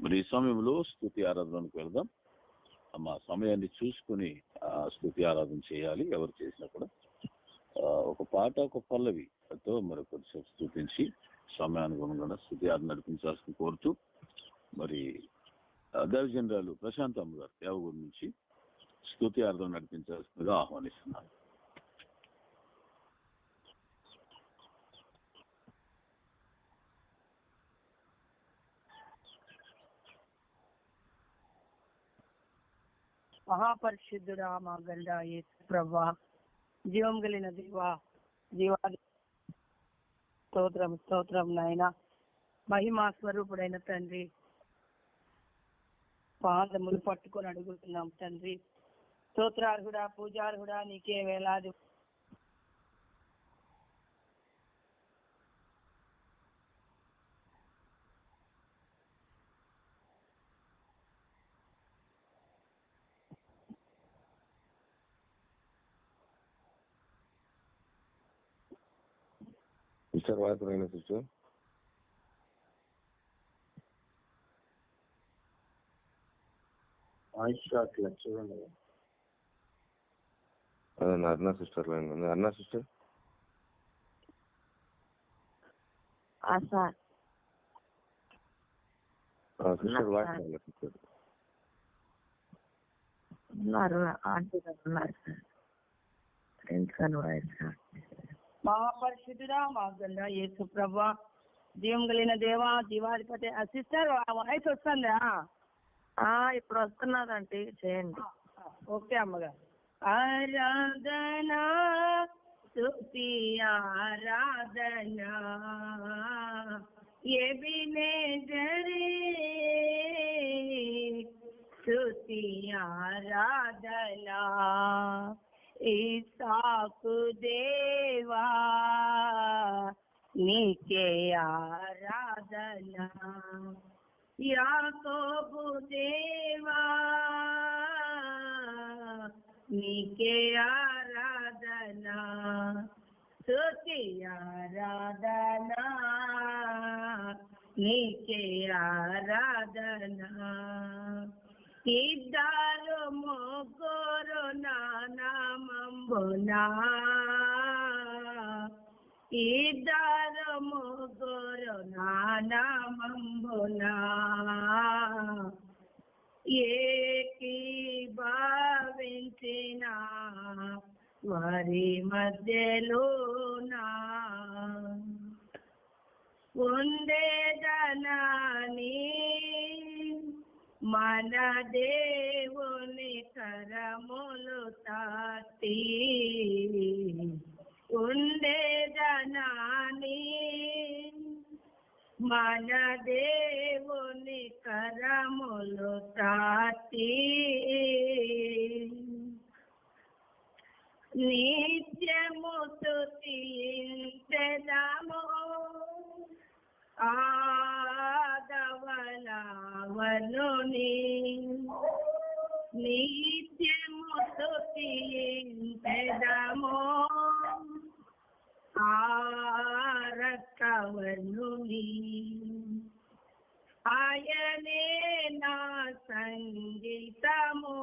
మరి ఈ సమయంలో స్తుతి ఆరాధనకు వెళ్దాం. మా సమయాన్ని చూసుకుని స్తుతి ఆరాధన చేయాలి. ఎవరు చేసినా కూడా ఒక పాట, ఒక పల్లవితో మరి కొద్దిసేపు స్తుతించి సమయానుగుణంగా స్తుతి ఆరాధన నడిపించాల్సిన కోరుతూ మరి దైవజనరాలు ప్రశాంత్ అమ్మ గారు దేవగుడి నుంచి స్తుతి ఆరాధన నడిపించాల్సిందిగా ఆహ్వానిస్తున్నాను. మహాపరిశుద్ధుడా మా గండ యేసు ప్రభువా, జీవం కలిగిన దేవా, జీవాది స్తోత్రం స్తోత్రం నాయన. మహిమా స్వరూపుడైన తండ్రి, పాదములు పట్టుకొని అడుగుతున్నాం తండ్రి. స్తోత్రార్హుడా, పూజార్హుడా, నీకే వేలాది సిస్టర్ వాయిపురైన సిస్టర్ చూడండి. అరుణ సిస్టర్ లైన్ ఉంది. అరుణ సిస్టర్ సిస్టర్ వాయిస్ సిస్టర్ ఉన్నారు, ఆంటీ గారు ఉన్నారు సార్. ఫ్రెండ్స్ అని వాయిస్ మహాపరిశుద్ధుడా మా గండ యేసు ప్రభువా, జీవం కలిగిన దేవా, జీవాధిపతి. సిస్టర్ వాయిస్ వస్తుందా? ఇప్పుడు వస్తున్నదంటే చేయండి. ఓకే అమ్మగారు. ఆరాధనా స్తుతి ఆరాధనా ఎబినేజరే స్తుతి ఆరాధనా ఇస్సాకు దేవా నీకే ఆరాధనా యాకోబు దేవా నీకే ఆరాధనా స్తుతి ఆరాధనా నీకే ఆరాధనా ఇద్దరు ముగ్గురు నామమునా ఇద్దరు ముగ్గురు నామమునా ఏకీభవించిన వారి మధ్యలోనా ఉండేదనాని మన దేవుని కరములు తాటి ఉండేదనాని మన దేవుని కరములు తాటి నిత్యము స్తుతించెదము ఆదవలవనుని నిత్యము స్తుతించెదము ఆరకవనుని ఆయనే నా సంగీతము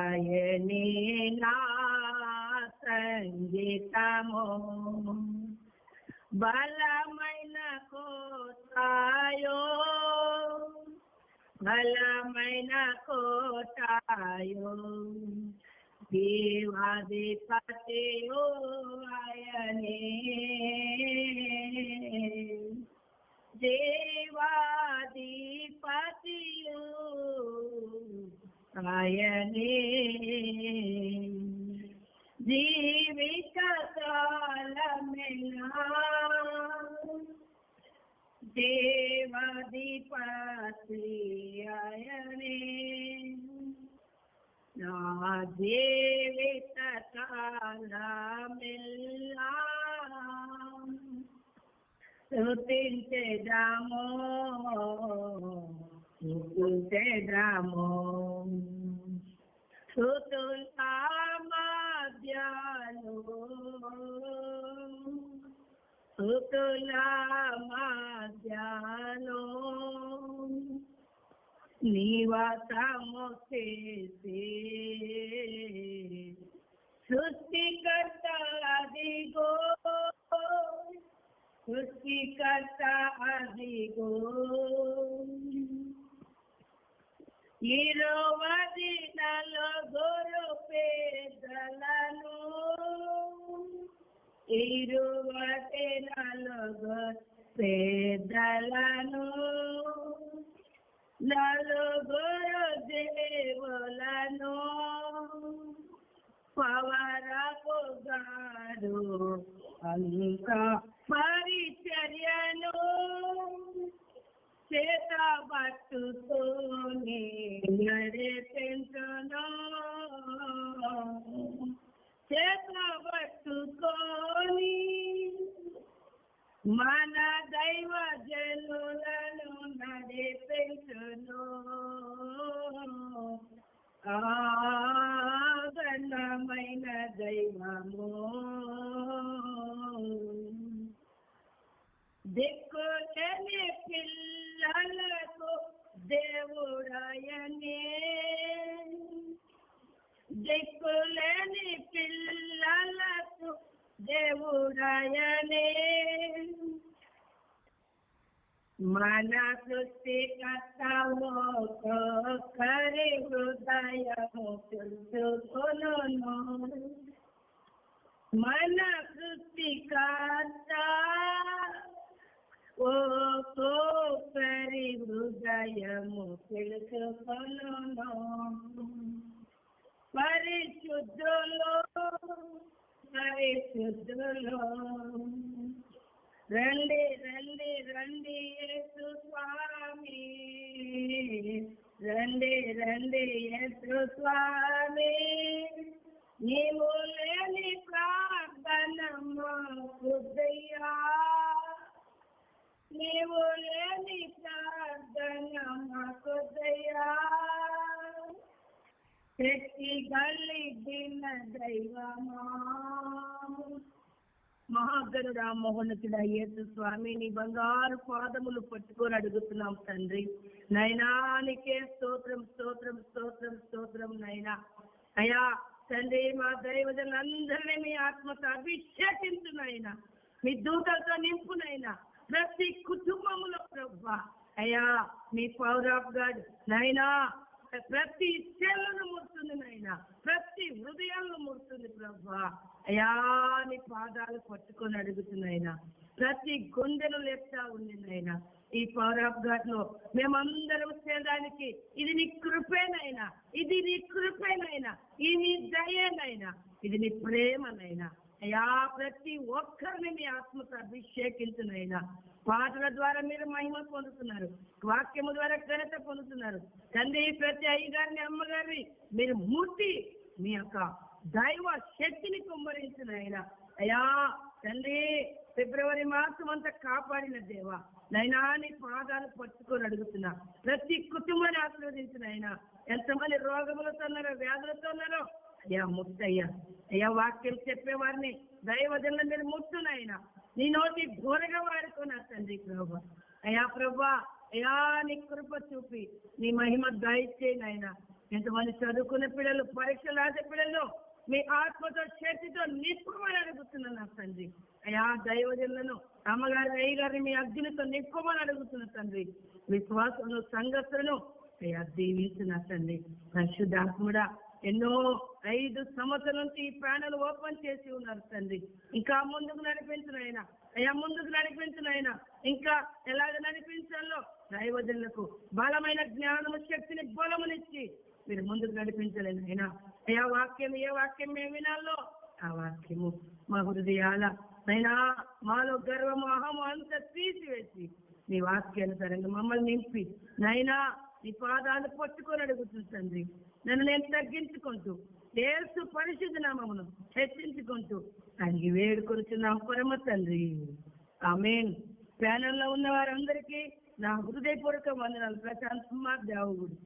ఆయనే నా సంగీతము బలమైన కోటాయో బలమైన కోటాయో దేవాధిపతియో ఆయనే దేవాధిపతియో ఆయనే జీవిత కాలమెల్లా దేవాధిపతి ఆయనే నా జీవిత కాలమెల్లా స్తుతించెదము స్తుతించెదము స్తుతుల మధ్యలో స్తుతుల మధ్యలో నివాసము చేసే సృష్టికర్త అదిగో, సృష్టికర్త అదిగో. 24 పేదలను 24 పేదలను 4 దేవులను పవరపుగాడు అంత పరిచర్యను చేత పట్టుకొని నడిపించును, చేత పట్టుకొని మన దైవ జనులను నడిపించును. ఘనమైన దైవము దిక్కులేని పిల్లలకు దేవుడాయనే, దిక్కులేని పిల్లలకు దేవుడాయనే. మన సృష్టికర్త ఒక్కొక్కరి హృదయము తెలుసుకొనును. మన సృష్టికర్త ఒక్కొక్కరి హృదయము తెలుసుకొనును. పరిశుద్ధులు పరిశుద్ధులు రండి రండి రండి యేసు స్వామి, రండి రండి యేసు స్వామి. నీవు లేని ప్రార్థన మాకుదయ్యా, నీవు లేని ప్రార్థన మాకుదయ్యా. శక్తి కలిగిన దైవమా, మహాగణుడా మహోన్నతుడా యేసు స్వామి, నీ బంగారు పాదములు పట్టుకొని అడుగుతున్నాం తండ్రి. నైనా నీకే స్తోత్రం స్తోత్రం స్తోత్రం స్తోత్రం నైనా. అయ్యా తండ్రి, మా దైవజనులందరినీ మీ ఆత్మతో అభిషేకించునైనా, మీ దూతలతో నింపునైనా, ప్రతి కుటుంబములో ప్రభువా అయ్యా మీ పవర్ ఆఫ్ గాడ్ నైనా ప్రతి చెల్లను ముడుతుంది నైనా, ప్రతి హృదయాలను ముడుతుంది ప్రభువా. అయ్యా నీ పాదాలు పట్టుకొని అడుగుతున్నాయినా, ప్రతి గుండెను లేపుతా ఉంది నైనా. ఈ పవర్ ఆఫ్ గాడ్ లో మేమందరం చేయడానికి ఇది నీ కృపేనైనా, ఇది నీ కృపేనైనా, ఇది నీ దయేనైనా, ఇది నీ ప్రేమనైనా. అయ్యా ప్రతి ఒక్కరిని మీ ఆత్మతో అభిషేకించునైనా. పాటల ద్వారా మీరు మహిమ పొందుతున్నారు, వాక్యము ద్వారా ఘనత పొందుతున్నారు తండ్రి. ప్రతి అయ్యగారిని అమ్మగారిని మీరు ముట్టి మీ యొక్క దైవ శక్తిని కుమ్మరించినైనా. అయ్యా తండ్రి, ఫిబ్రవరి మాసం అంతా కాపాడిన దేవా నైనా, నీ పాదాలు పట్టుకొని అడుగుతున్నా. ప్రతి కుటుంబాన్ని ఆశీర్వదించినైనా. ఎంతమంది రోగములతో ఉన్నారో, వ్యాధులతో ఉన్నారో అయ్యా ముట్టయ్యా. అయ్యా వాక్యం చెప్పేవారిని దైవజనులను మీరు ముట్టునైనా, నీ నోటి ఘోరగా వాడుకున్నారు తండ్రి ప్రభా. అయ్యా ప్రభా అయ్యా నీ కృప చూపి నీ మహిమ దయచేయనైనా. ఎంతమంది చదువుకున్న పిల్లలు, పరీక్షలు రాసే పిల్లలు మీ ఆత్మతో శక్తితో నింపమని అడుగుతున్నాను తండ్రి. అయ్యా దైవజనులను అమ్మగారి అయ్యగారిని మీ అగ్నితో నింపమని అడుగుతున్నా తండ్రి. విశ్వాసంలో సంఘస్థులను అయ్యా దీవించిన తండ్రి. పరిశుద్ధాత్ముడా ఎన్నో 5 సంవత్సరాల నుంచి ఈ ప్యానల్ ఓపెన్ చేసి ఉన్నారు తండ్రి. ఇంకా ముందుకు నడిపించినైనా అయ్యా, ముందుకు నడిపించినైనా. ఇంకా ఎలాగ నడిపించాలో దైవజనులకు బలమైన జ్ఞానము శక్తిని బలమునిచ్చి మీరు ముందుకు నడిపించలేనైనా. అయ్యా వాక్యం ఏ వాక్యం మేము వినాలో ఆ వాక్యము మా హృదయాల అయినా మాలో గర్వము అహము అంతా తీసివేసి నీ వాక్యానుసారంగా మమ్మల్ని నింపి నైనా నీ పాదాలు పట్టుకొని అడుగుతుంది తండ్రి. నన్ను నేను తగ్గించుకుంటూ యేసు పరిశుద్ధ నామమును హెచ్చించుకుంటూ అడిగి వేడుకొనుచున్నాం పరమ తండ్రి. ఆమేన్. ప్యానెల్లో ఉన్న వారందరికీ నా హృదయపూర్వక వందనాలు. ప్రశాంత్ కుమార్ దేవగుడి.